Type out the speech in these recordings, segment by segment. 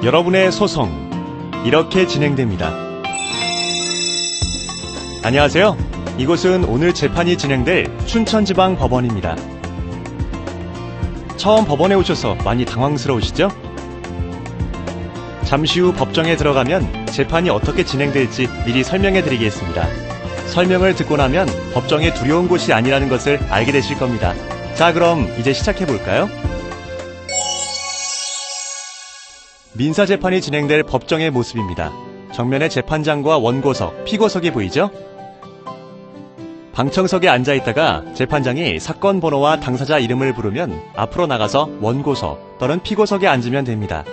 여러분의 소송 이렇게 진행됩니다. 안녕하세요. 이곳은 오늘 재판이 진행될 춘천지방법원입니다. 처음 법원에 오셔서 많이 당황스러우시죠? 잠시 후 법정에 들어가면 재판이 어떻게 진행될지 미리 설명해 드리겠습니다. 설명을 듣고 나면 법정에 두려운 곳이 아니라는 것을 알게 되실 겁니다. 자, 그럼 이제 시작해 볼까요? 민사재판이 진행될 법정의 모습입니다. 정면에 재판장과 원고석, 피고석이 보이죠? 방청석에 앉아있다가 재판장이 사건 번호와 당사자 이름을 부르면 앞으로 나가서 원고석 또는 피고석에 앉으면 됩니다.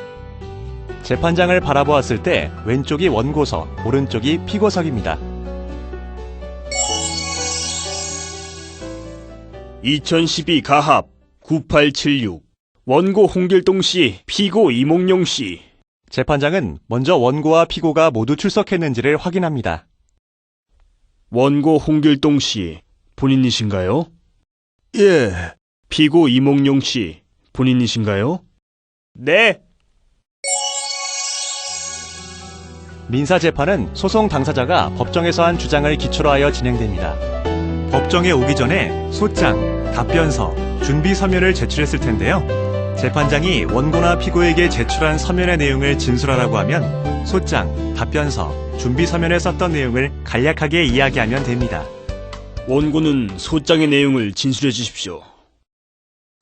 재판장을 바라보았을 때 왼쪽이 원고석, 오른쪽이 피고석입니다. 2012 가합 9876 원고 홍길동 씨, 피고 이몽룡 씨. 재판장은 먼저 원고와 피고가 모두 출석했는지를 확인합니다. 원고 홍길동 씨, 본인이신가요? 예, 피고 이몽룡 씨, 본인이신가요? 네. 민사재판은 소송 당사자가 법정에서 한 주장을 기초로 하여 진행됩니다. 법정에 오기 전에 소장, 답변서, 준비 서면을 제출했을 텐데요. 재판장이 원고나 피고에게 제출한 서면의 내용을 진술하라고 하면 소장, 답변서, 준비 서면에 썼던 내용을 간략하게 이야기하면 됩니다. 원고는 소장의 내용을 진술해 주십시오.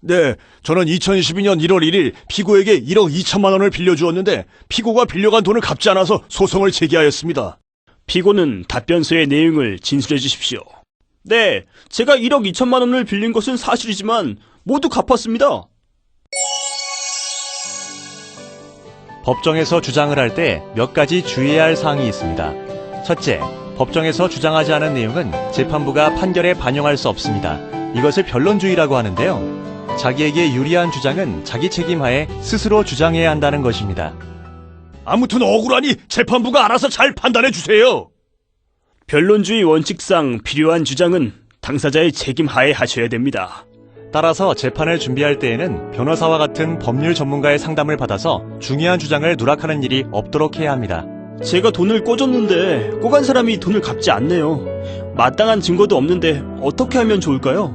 네, 저는 2012년 1월 1일 피고에게 1억 2천만 원을 빌려주었는데 피고가 빌려간 돈을 갚지 않아서 소송을 제기하였습니다. 피고는 답변서의 내용을 진술해 주십시오. 네, 제가 1억 2천만 원을 빌린 것은 사실이지만 모두 갚았습니다. 법정에서 주장을 할 때 몇 가지 주의해야 할 사항이 있습니다. 첫째, 법정에서 주장하지 않은 내용은 재판부가 판결에 반영할 수 없습니다. 이것을 변론주의라고 하는데요. 자기에게 유리한 주장은 자기 책임하에 스스로 주장해야 한다는 것입니다. 아무튼 억울하니 재판부가 알아서 잘 판단해 주세요. 변론주의 원칙상 필요한 주장은 당사자의 책임 하에 하셔야 됩니다. 따라서 재판을 준비할 때에는 변호사와 같은 법률 전문가의 상담을 받아서 중요한 주장을 누락하는 일이 없도록 해야 합니다. 제가 돈을 꿔줬는데 꼬간 사람이 돈을 갚지 않네요. 마땅한 증거도 없는데 어떻게 하면 좋을까요?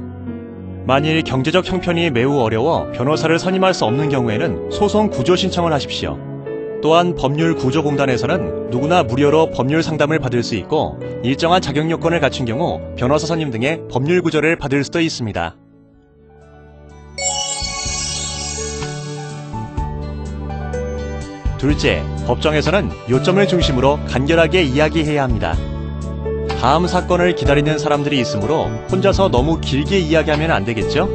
만일 경제적 형편이 매우 어려워 변호사를 선임할 수 없는 경우에는 소송 구조 신청을 하십시오. 또한 법률구조공단에서는 누구나 무료로 법률 상담을 받을 수 있고 일정한 자격 요건을 갖춘 경우 변호사 선임 등의 법률 구조를 받을 수도 있습니다. 둘째, 법정에서는 요점을 중심으로 간결하게 이야기해야 합니다. 다음 사건을 기다리는 사람들이 있으므로 혼자서 너무 길게 이야기하면 안 되겠죠?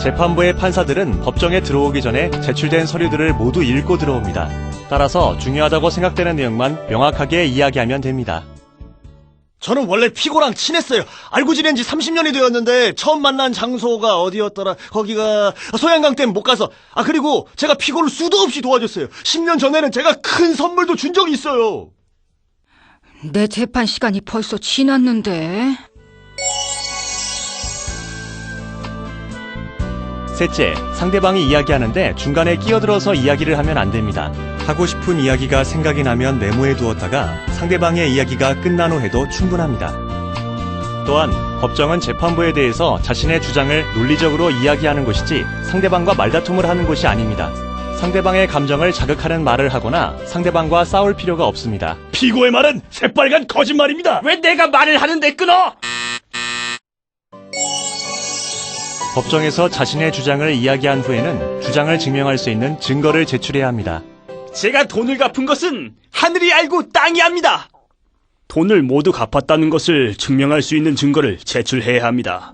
재판부의 판사들은 법정에 들어오기 전에 제출된 서류들을 모두 읽고 들어옵니다. 따라서 중요하다고 생각되는 내용만 명확하게 이야기하면 됩니다. 저는 원래 피고랑 친했어요. 알고 지낸 지 30년이 되었는데 처음 만난 장소가 어디였더라. 거기가 소양강 댐 못 가서. 그리고 제가 피고를 수도 없이 도와줬어요. 10년 전에는 제가 큰 선물도 준 적이 있어요. 내 재판 시간이 벌써 지났는데. 셋째, 상대방이 이야기하는데 중간에 끼어들어서 이야기를 하면 안 됩니다. 하고 싶은 이야기가 생각이 나면 메모해 두었다가 상대방의 이야기가 끝난 후 해도 충분합니다. 또한 법정은 재판부에 대해서 자신의 주장을 논리적으로 이야기하는 곳이지 상대방과 말다툼을 하는 곳이 아닙니다. 상대방의 감정을 자극하는 말을 하거나 상대방과 싸울 필요가 없습니다. 피고의 말은 새빨간 거짓말입니다. 왜 내가 말을 하는데 끊어? 법정에서 자신의 주장을 이야기한 후에는 주장을 증명할 수 있는 증거를 제출해야 합니다. 제가 돈을 갚은 것은 하늘이 알고 땅이 압니다. 돈을 모두 갚았다는 것을 증명할 수 있는 증거를 제출해야 합니다.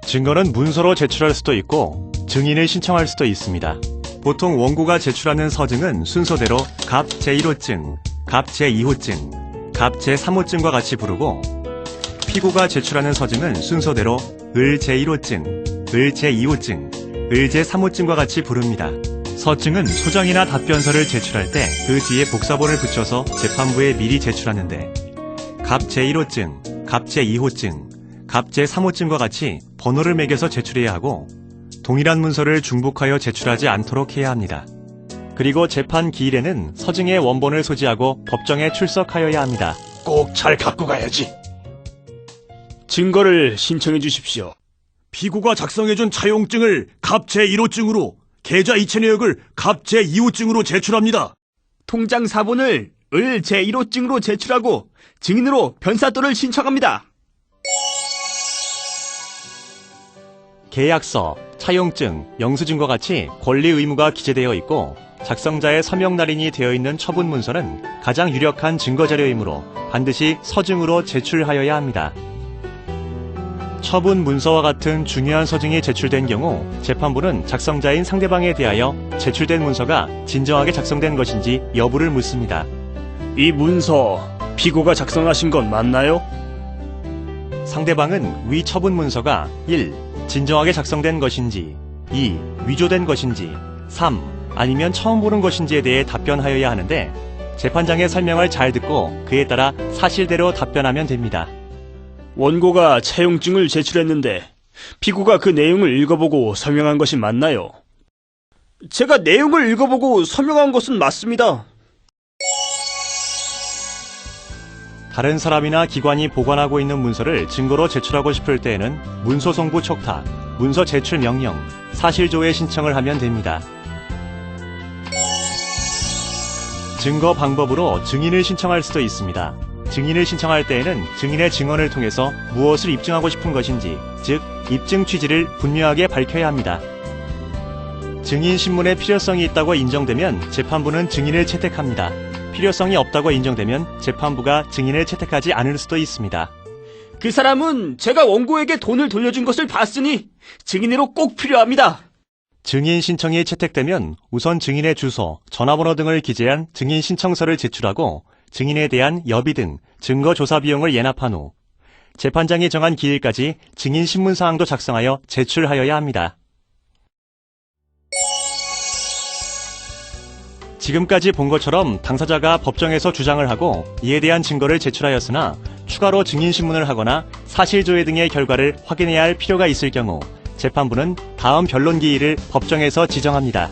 증거는 문서로 제출할 수도 있고 증인을 신청할 수도 있습니다. 보통 원고가 제출하는 서증은 순서대로 갑 제1호증, 갑 제2호증, 갑 제3호증과 같이 부르고 피고가 제출하는 서증은 순서대로 을 제1호증, 을 제2호증, 을 제3호증과 같이 부릅니다. 서증은 소장이나 답변서를 제출할 때 그 뒤에 복사본을 붙여서 재판부에 미리 제출하는데 갑 제1호증, 갑 제2호증, 갑 제3호증과 같이 번호를 매겨서 제출해야 하고 동일한 문서를 중복하여 제출하지 않도록 해야 합니다. 그리고 재판 기일에는 서증의 원본을 소지하고 법정에 출석하여야 합니다. 꼭 잘 갖고 가야지. 증거를 신청해 주십시오. 피고가 작성해준 차용증을 갑 제1호증으로, 계좌 이체 내역을 갑 제2호증으로 제출합니다. 통장 사본을 을 제1호증으로 제출하고 증인으로 변사또를 신청합니다. 계약서, 차용증, 영수증과 같이 권리 의무가 기재되어 있고 작성자의 서명 날인이 되어 있는 처분 문서는 가장 유력한 증거 자료이므로 반드시 서증으로 제출하여야 합니다. 처분 문서와 같은 중요한 서증이 제출된 경우 재판부는 작성자인 상대방에 대하여 제출된 문서가 진정하게 작성된 것인지 여부를 묻습니다. 이 문서 피고가 작성하신 건 맞나요? 상대방은 위 처분 문서가 1. 진정하게 작성된 것인지, 2. 위조된 것인지, 3. 아니면 처음 보는 것인지에 대해 답변하여야 하는데 재판장의 설명을 잘 듣고 그에 따라 사실대로 답변하면 됩니다. 원고가 차용증을 제출했는데 피고가 그 내용을 읽어보고 서명한 것이 맞나요? 제가 내용을 읽어보고 서명한 것은 맞습니다. 다른 사람이나 기관이 보관하고 있는 문서를 증거로 제출하고 싶을 때에는 문서송부 촉탁, 문서 제출 명령, 사실조회 신청을 하면 됩니다. 증거 방법으로 증인을 신청할 수도 있습니다. 증인을 신청할 때에는 증인의 증언을 통해서 무엇을 입증하고 싶은 것인지, 즉 입증 취지를 분명하게 밝혀야 합니다. 증인 신문의 필요성이 있다고 인정되면 재판부는 증인을 채택합니다. 필요성이 없다고 인정되면 재판부가 증인을 채택하지 않을 수도 있습니다. 그 사람은 제가 원고에게 돈을 돌려준 것을 봤으니 증인으로 꼭 필요합니다. 증인 신청이 채택되면 우선 증인의 주소, 전화번호 등을 기재한 증인 신청서를 제출하고 증인에 대한 여비 등 증거 조사 비용을 예납한 후 재판장이 정한 기일까지 증인 신문 사항도 작성하여 제출하여야 합니다. 지금까지 본 것처럼 당사자가 법정에서 주장을 하고 이에 대한 증거를 제출하였으나 추가로 증인 신문을 하거나 사실조회 등의 결과를 확인해야 할 필요가 있을 경우 재판부는 다음 변론 기일을 법정에서 지정합니다.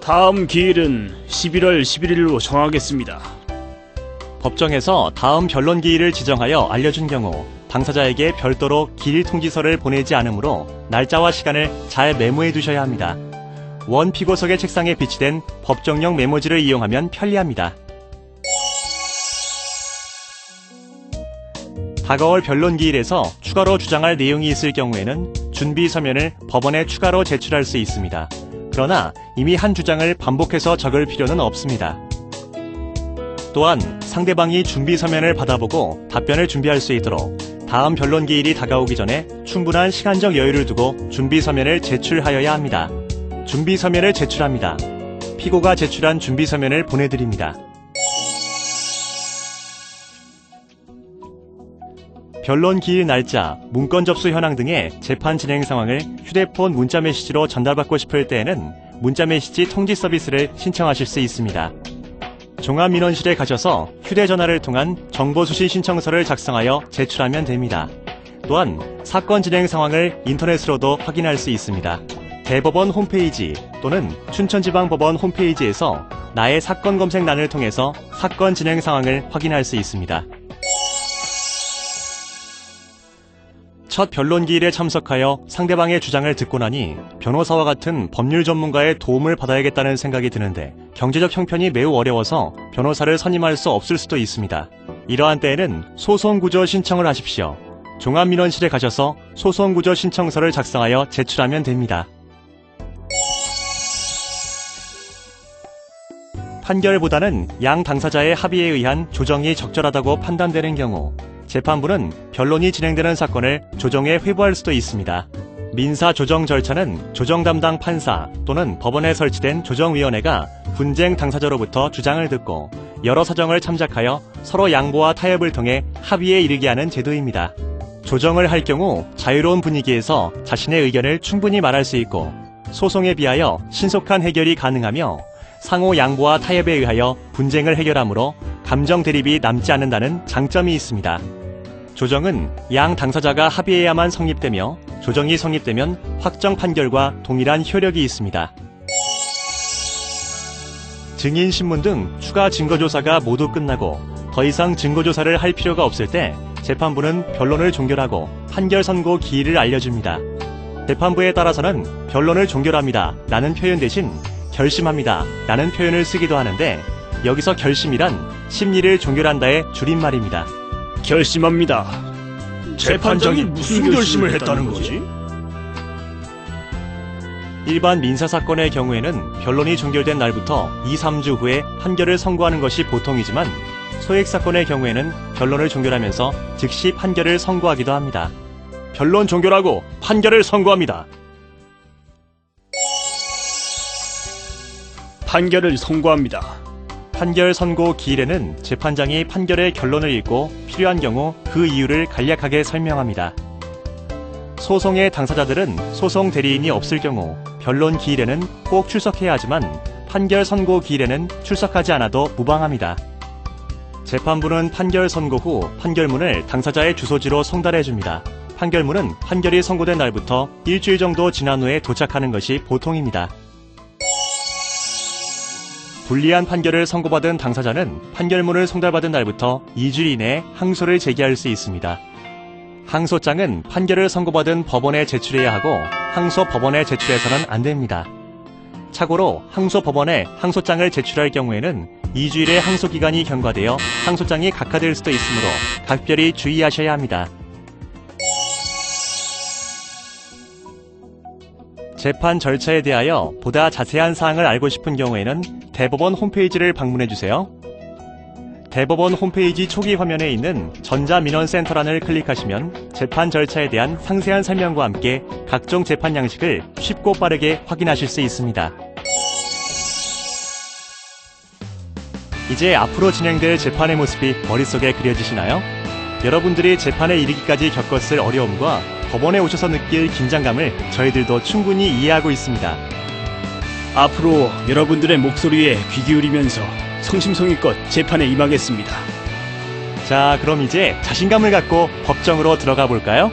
다음 기일은 11월 11일로 정하겠습니다. 법정에서 다음 변론 기일을 지정하여 알려준 경우 당사자에게 별도로 기일 통지서를 보내지 않으므로 날짜와 시간을 잘 메모해 두셔야 합니다. 원 피고석의 책상에 비치된 법정용 메모지를 이용하면 편리합니다. 다가올 변론 기일에서 추가로 주장할 내용이 있을 경우에는 준비 서면을 법원에 추가로 제출할 수 있습니다. 그러나 이미 한 주장을 반복해서 적을 필요는 없습니다. 또한 상대방이 준비 서면을 받아보고 답변을 준비할 수 있도록 다음 변론 기일이 다가오기 전에 충분한 시간적 여유를 두고 준비 서면을 제출하여야 합니다. 준비 서면을 제출합니다. 피고가 제출한 준비 서면을 보내드립니다. 변론 기일 날짜, 문건 접수 현황 등의 재판 진행 상황을 휴대폰 문자 메시지로 전달받고 싶을 때에는 문자 메시지 통지 서비스를 신청하실 수 있습니다. 종합민원실에 가셔서 휴대전화를 통한 정보수신 신청서를 작성하여 제출하면 됩니다. 또한 사건 진행 상황을 인터넷으로도 확인할 수 있습니다. 대법원 홈페이지 또는 춘천지방법원 홈페이지에서 나의 사건 검색란을 통해서 사건 진행 상황을 확인할 수 있습니다. 첫 변론 기일에 참석하여 상대방의 주장을 듣고 나니 변호사와 같은 법률 전문가의 도움을 받아야겠다는 생각이 드는데 경제적 형편이 매우 어려워서 변호사를 선임할 수 없을 수도 있습니다. 이러한 때에는 소송구조 신청을 하십시오. 종합민원실에 가셔서 소송구조 신청서를 작성하여 제출하면 됩니다. 판결보다는 양 당사자의 합의에 의한 조정이 적절하다고 판단되는 경우 재판부는 변론이 진행되는 사건을 조정에 회부할 수도 있습니다. 민사 조정 절차는 조정 담당 판사 또는 법원에 설치된 조정위원회가 분쟁 당사자로부터 주장을 듣고 여러 사정을 참작하여 서로 양보와 타협을 통해 합의에 이르게 하는 제도입니다. 조정을 할 경우 자유로운 분위기에서 자신의 의견을 충분히 말할 수 있고 소송에 비하여 신속한 해결이 가능하며 상호 양보와 타협에 의하여 분쟁을 해결하므로 감정 대립이 남지 않는다는 장점이 있습니다. 조정은 양 당사자가 합의해야만 성립되며 조정이 성립되면 확정 판결과 동일한 효력이 있습니다. 증인 신문 등 추가 증거조사가 모두 끝나고 더 이상 증거조사를 할 필요가 없을 때 재판부는 변론을 종결하고 판결 선고 기일을 알려줍니다. 재판부에 따라서는 변론을 종결합니다 라는 표현 대신 결심합니다 라는 표현을 쓰기도 하는데, 여기서 결심이란 심리를 종결한다의 줄임말입니다. 결심합니다. 재판장이 무슨 결심을 했다는 거지? 일반 민사사건의 경우에는 변론이 종결된 날부터 2, 3주 후에 판결을 선고하는 것이 보통이지만, 소액사건의 경우에는 변론을 종결하면서 즉시 판결을 선고하기도 합니다. 변론 종결하고 판결을 선고합니다. 판결을 선고합니다. 판결 선고 기일에는 재판장이 판결의 결론을 읽고 필요한 경우 그 이유를 간략하게 설명합니다. 소송의 당사자들은 소송 대리인이 없을 경우 변론 기일에는 꼭 출석해야 하지만, 판결 선고 기일에는 출석하지 않아도 무방합니다. 재판부는 판결 선고 후 판결문을 당사자의 주소지로 송달해줍니다. 판결문은 판결이 선고된 날부터 일주일 정도 지난 후에 도착하는 것이 보통입니다. 불리한 판결을 선고받은 당사자는 판결문을 송달받은 날부터 2주 이내에 항소를 제기할 수 있습니다. 항소장은 판결을 선고받은 법원에 제출해야 하고, 항소 법원에 제출해서는 안 됩니다. 참고로 항소 법원에 항소장을 제출할 경우에는 2주일의 항소 기간이 경과되어 항소장이 각하될 수도 있으므로 각별히 주의하셔야 합니다. 재판 절차에 대하여 보다 자세한 사항을 알고 싶은 경우에는 대법원 홈페이지를 방문해주세요. 대법원 홈페이지 초기 화면에 있는 전자민원센터란을 클릭하시면 재판 절차에 대한 상세한 설명과 함께 각종 재판 양식을 쉽고 빠르게 확인하실 수 있습니다. 이제 앞으로 진행될 재판의 모습이 머릿속에 그려지시나요? 여러분들이 재판에 이르기까지 겪었을 어려움과 법원에 오셔서 느낄 긴장감을 저희들도 충분히 이해하고 있습니다. 앞으로 여러분들의 목소리에 귀 기울이면서 성심성의껏 재판에 임하겠습니다. 자, 그럼 이제 자신감을 갖고 법정으로 들어가 볼까요?